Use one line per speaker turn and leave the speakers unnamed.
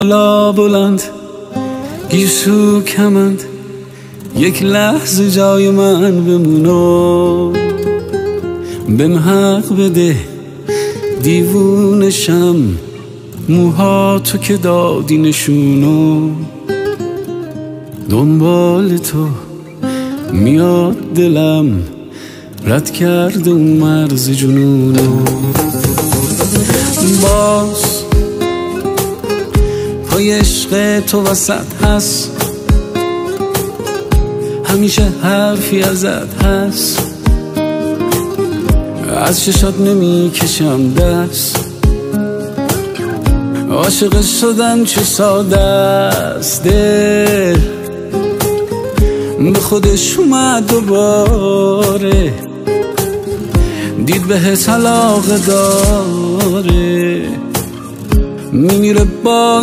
بالا بلند گیسو کمند، یک لحظه جای من بمونو، بهم حق بده دیوونشم، موها تو که دادی نشونو، دنبال تو میاد دلم، رد کرده اون مرز جنونو. باز پای عشق تو وسط هست، همیشه حرفی ازت هست، از چشات نمی کشم دست، عاشق شدن چه ساده است، دل به خودش اومد دوباره، دید بهت علاقه داره، میمیره با